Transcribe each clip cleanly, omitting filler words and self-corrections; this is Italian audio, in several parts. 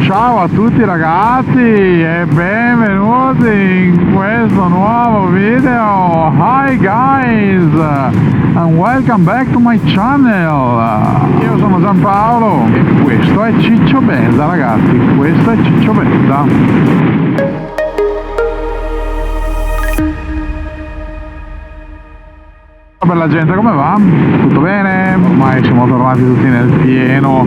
Ciao a tutti ragazzi e benvenuti in questo nuovo video. Hi guys and welcome back to my channel. Io sono Giampaolo e questo è Ciccio Benza ragazzi, questo è Ciccio Benza. Per la gente come va? Tutto bene? Ormai siamo tornati tutti nel pieno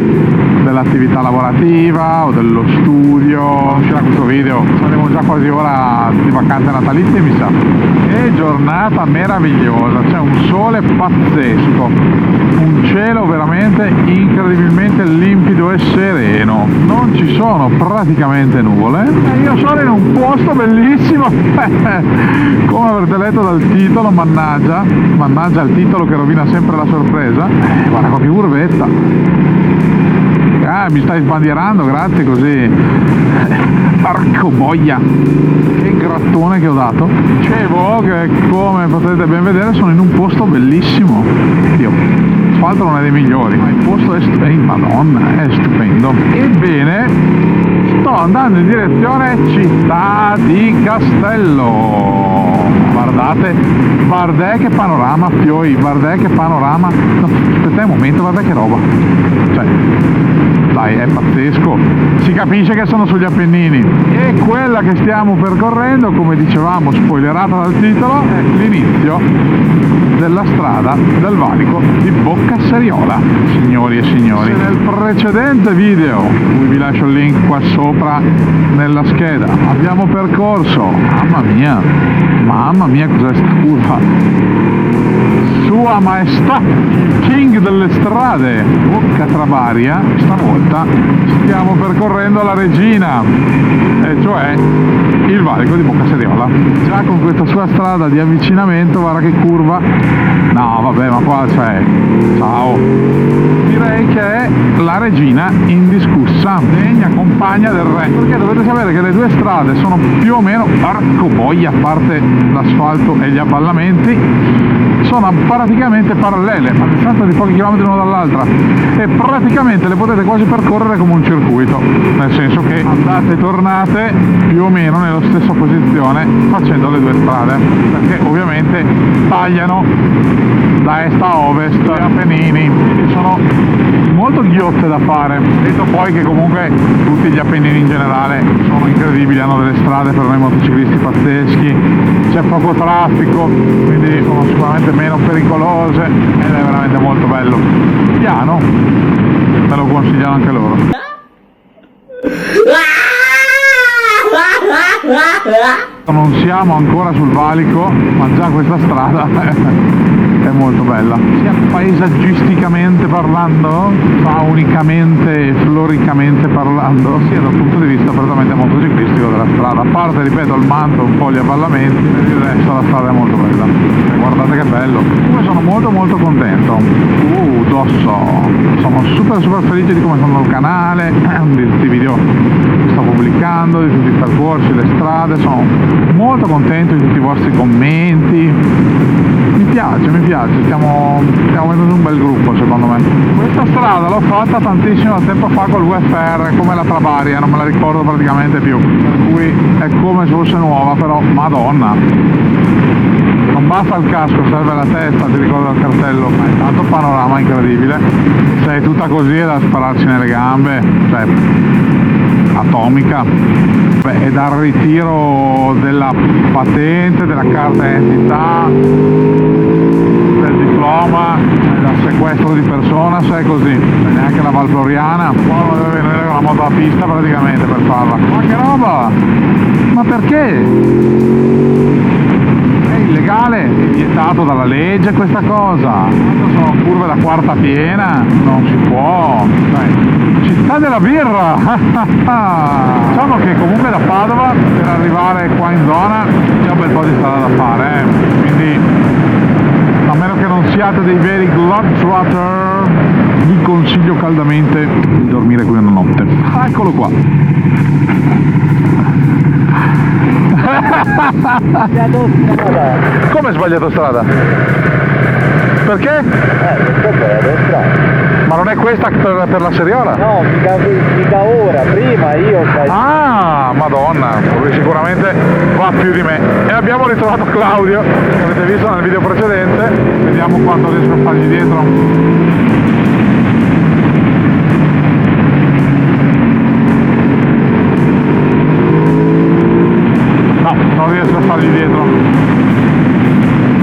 dell'attività lavorativa o dello studio. Uscirà questo video, saremo già quasi ora di vacanze natalizie mi sa. Che giornata meravigliosa, c'è un sole pazzesco, un cielo veramente incredibilmente limpido e sereno, non ci sono praticamente nuvole e io sono in un posto bellissimo come avrete letto dal titolo, mannaggia il titolo che rovina sempre la sorpresa. Guarda qua che curvetta, mi stai sbandierando, grazie così. Porco boia, che grattone che ho dato. Dicevo che come potete ben vedere sono in un posto bellissimo. Dio, l'asfalto non è dei migliori, ma il posto è stupendo, madonna, è stupendo. Ebbene, sto andando in direzione Città di Castello. Guardate che panorama, fioi, guardate che panorama. No, aspetta un momento, guarda che roba. Cioè, dai, è pazzesco. Si capisce che sono sugli Appennini. E quella che stiamo percorrendo, come dicevamo, spoilerata dal titolo, è l'inizio della strada del valico di Boccasseriola, signori e signori. Se nel precedente video, cui vi lascio il link qua sopra nella scheda, abbiamo percorso, mamma mia cos'è sta curva, Sua Maestà, King delle strade, Bocca Travaria, stavolta stiamo percorrendo la Regina, e cioè il valico di Boccasseriola. Già con questa sua strada di avvicinamento, guarda che curva, no vabbè, ma qua c'è, ciao, direi che è la Regina indiscussa, degna compagna del re, perché dovete sapere che le due strade sono più o meno, porco boia, a parte l'asfalto e gli avvallamenti, sono praticamente parallele, a distanza di pochi chilometri l'una dall'altra, e praticamente le potete quasi percorrere come un circuito, nel senso che andate e tornate più o meno nella stessa posizione facendo le due strade, perché ovviamente tagliano da est a ovest gli Appennini, quindi sono molto ghiotte da fare. Detto poi che comunque tutti gli Appennini in generale sono incredibili, hanno delle strade per noi motociclisti pazzeschi, c'è poco traffico, quindi sono sicuramente meno pericolose ed è veramente molto bello. Piano, me lo consigliano anche loro. Non siamo ancora sul valico, ma già questa strada è molto bella, sia paesaggisticamente parlando, faunicamente e floricamente parlando, sia dal punto di vista prettamente motociclistico della strada. A parte, ripeto, il manto, un po' gli avvallamenti, per il resto la strada è molto bella. E guardate che bello. Comunque sono molto contento. Dosso. Sono super felice di come sono il canale, di tutti i video che sto pubblicando, di tutti i percorsi, le strade. Sono molto contento di tutti i vostri commenti. Mi piace, stiamo mettendo un bel gruppo secondo me. Questa strada l'ho fatta tantissimo tempo fa col VFR, come la Travaria, non me la ricordo praticamente più, per cui è come se fosse nuova, però madonna, non basta il casco, serve la testa, ti ricordo il cartello, ma è tanto panorama incredibile, sei tutta così è da spararci nelle gambe, cioè atomica. Beh, e dal ritiro della patente, della carta d'identità, del diploma, dal sequestro di persona, sai così, neanche la Val Floriana, qua non deve venire con la moto a pista praticamente per farla. Ma che roba! Ma perché? È illegale, è vietato dalla legge questa cosa. Sono curve da quarta piena, non si può. Città della birra! Diciamo che comunque da Padova per arrivare qua in zona c'è un bel po' di strada da fare, quindi a meno che non siate dei veri globetrotter vi consiglio caldamente di dormire qui una notte. Eccolo qua. Come sbagliato strada? Perché? Perché sbagliato strada. Ma non è questa per la seriola? No, mica ora, prima io... Ah, madonna, lui sicuramente va più di me. E abbiamo ritrovato Claudio, che avete visto nel video precedente. Vediamo quanto riesco a fargli dietro. No, non riesco a fargli dietro.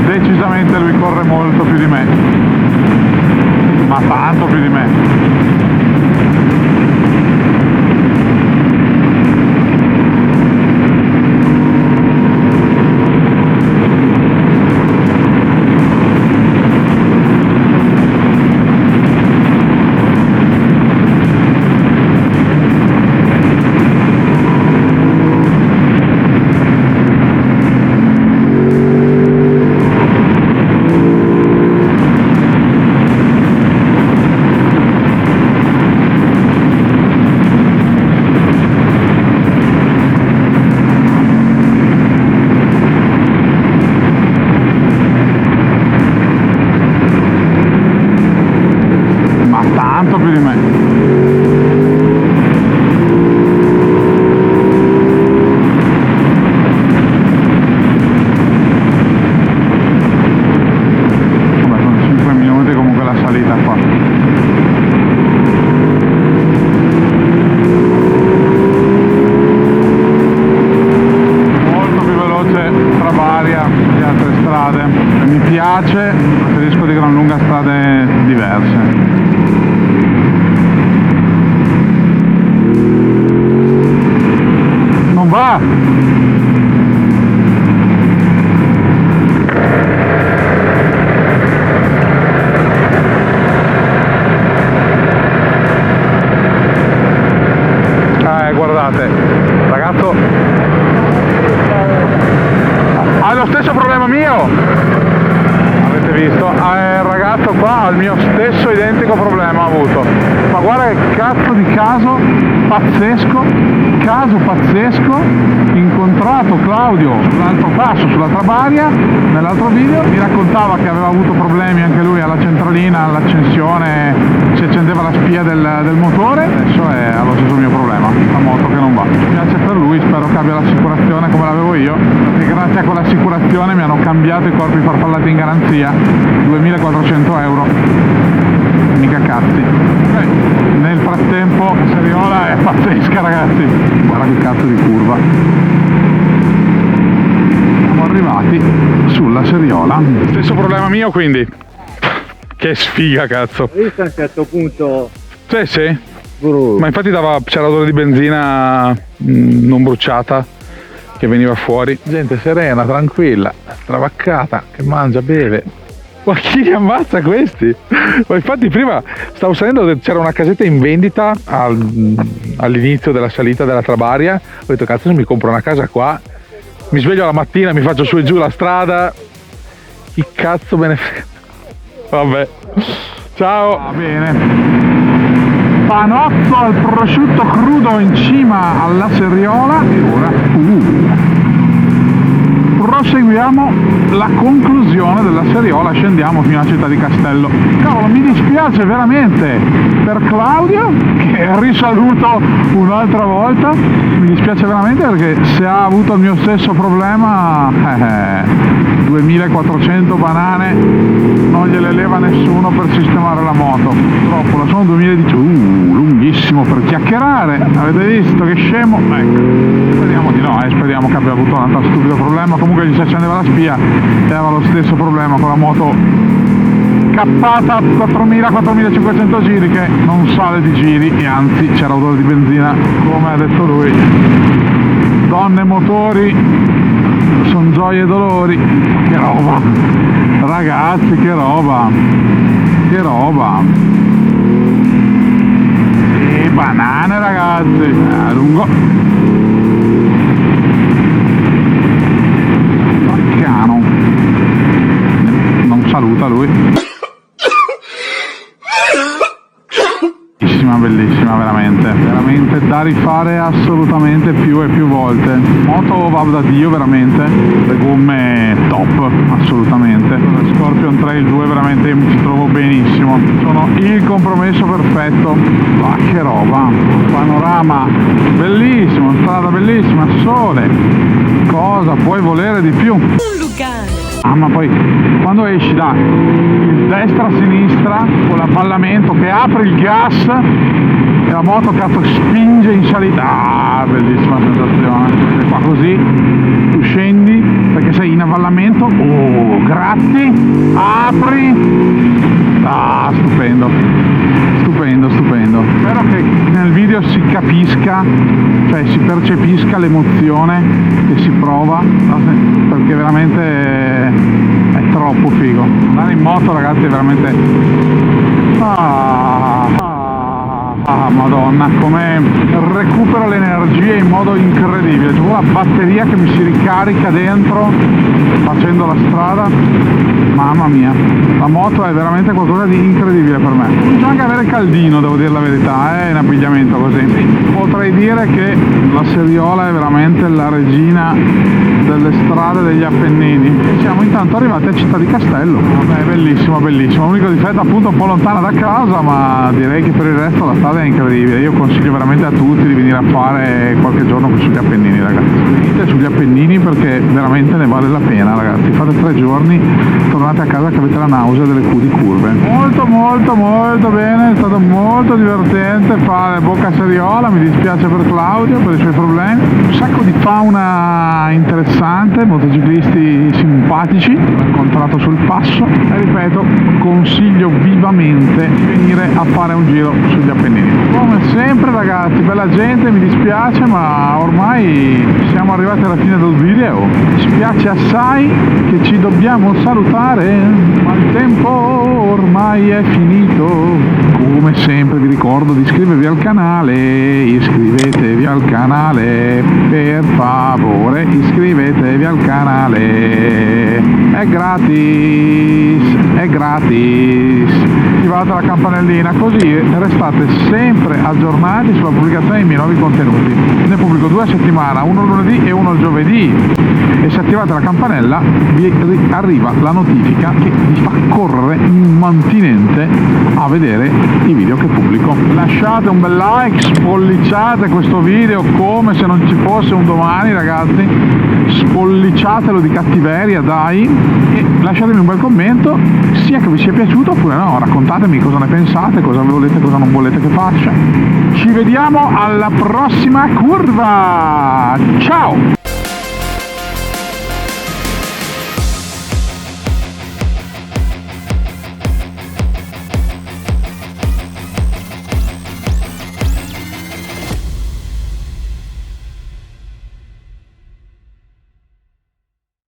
Decisamente lui corre molto più di me, ma tanto più di me. Tanto più di me. Vabbè, sono 5 minuti comunque la salita qua. Molto più veloce Travaria di altre strade. Mi piace, preferisco di gran lunga strade diverse. Va! Guardate, ragazzo, ha lo stesso problema mio, avete visto? Il ragazzo qua ha il mio stesso identico problema avuto, ma guarda che cazzo di caso pazzesco, incontrato Claudio sull'altro passo, sulla Travaria, nell'altro video, mi raccontava che aveva avuto problemi anche lui alla centralina, all'accensione, si accendeva la spia del motore, adesso ha lo stesso mio problema, la moto che non va. Mi piace per lui, spero che abbia l'assicurazione come l'avevo io, perché grazie a quell'assicurazione mi hanno cambiato i corpi farfallati in garanzia, 2400 euro, mica cazzi. Nel frattempo la seriola è pazzesca, ragazzi, guarda che cazzo di curva. Siamo arrivati sulla seriola. Stesso problema mio, quindi che sfiga, cazzo. Visto a un certo punto... Sì. Ma infatti c'era odore di benzina non bruciata che veniva fuori. Gente serena, tranquilla, stravaccata, che mangia, beve. Ma chi li ammazza questi? Ma infatti prima stavo salendo, c'era una casetta in vendita all'inizio della salita della Travaria. Ho detto cazzo, se mi compro una casa qua, mi sveglio la mattina, mi faccio su e giù la strada, chi cazzo me ne frega. Vabbè, ciao. Va bene, panozzo al prosciutto crudo in cima alla seriola e ora proseguiamo la conclusione della seriola, scendiamo fino alla città di Castello. Cavolo, mi dispiace veramente per Claudio, che risaluto un'altra volta, mi dispiace veramente perché se ha avuto il mio stesso problema 2400 banane non gliele leva nessuno per sistemare la moto, purtroppo sono 2010, lunghissimo per chiacchierare, avete visto che scemo? Ecco, speriamo di no, speriamo che abbia avuto un altro stupido problema. Comunque gli si accendeva la spia e aveva lo stesso problema con la moto cappata a 4000-4500 giri che non sale di giri e anzi c'era odore di benzina, come ha detto lui. Donne e motori sono gioie e dolori. Che roba, ragazzi, che roba, e banane, ragazzi, a lungo. Fraccano, non saluta lui. Bellissima, bellissima, veramente. veramente da rifare assolutamente più e più volte. Moto va da Dio veramente, le gomme top assolutamente. La Scorpion Trail 2 veramente mi ci trovo benissimo, sono il compromesso perfetto. Ma che roba, panorama bellissimo, strada bellissima, sole, cosa puoi volere di più? Ah, ma poi quando esci da destra-sinistra con l'avvallamento che apre il gas e la moto cazzo spinge in salita, ah, bellissima sensazione. E qua così tu scendi perché sei in avvallamento, oh, gratti, apri, ah, stupendo, stupendo, stupendo. Spero che nel video si capisca, cioè si percepisca l'emozione che si prova, perché veramente è troppo figo. Andare in moto, ragazzi, è veramente madonna, come recupero l'energia in modo incredibile. C'è una batteria che mi si ricarica dentro facendo la strada, mamma mia, la moto è veramente qualcosa di incredibile per me. Comincio anche ad avere caldino, devo dire la verità, in abbigliamento così. Potrei dire che la Seriola è veramente la regina delle strade degli Appennini. E siamo intanto arrivati a Città di Castello. Vabbè, bellissimo, bellissimo. L'unico difetto appunto un po' lontana da casa, ma direi che per il resto la strada è incredibile. Io consiglio veramente a tutti di venire a fare qualche giorno qui sugli Appennini, ragazzi. Venite sugli Appennini perché veramente ne vale la pena, ragazzi. Fate 3 giorni, tornate a casa che avete la nausea delle curve. Molto molto molto bene, è stato molto divertente fare Bocca Seriola. Mi dispiace per Claudio per i suoi problemi. Un sacco di fauna interessante, motociclisti simpatici, ho incontrato sul passo e ripeto, consiglio vivamente di venire a fare un giro sugli Appennini. Come sempre, ragazzi, bella gente, mi dispiace ma ormai siamo arrivati alla fine del video. Mi spiace assai che ci dobbiamo salutare, ma il tempo ormai è finito. Come sempre vi ricordo di iscrivervi al canale, iscrivetevi al canale, per favore iscrivetevi al canale, è gratis, è gratis. Attivate la campanellina così restate sempre aggiornati sulla pubblicazione dei miei nuovi contenuti. Ne pubblico 2 a settimana, uno il lunedì e uno il giovedì, e se attivate la campanella vi arriva la notifica che vi fa correre immantinente a vedere i video che pubblico. Lasciate un bel like, spolliciate questo video come se non ci fosse un domani, ragazzi, spolliciatelo di cattiveria, dai, e lasciatemi un bel commento, sia che vi sia piaciuto oppure no. Raccontatemi cosa ne pensate, cosa volete, cosa non volete che faccia. Ci vediamo alla prossima curva, ciao!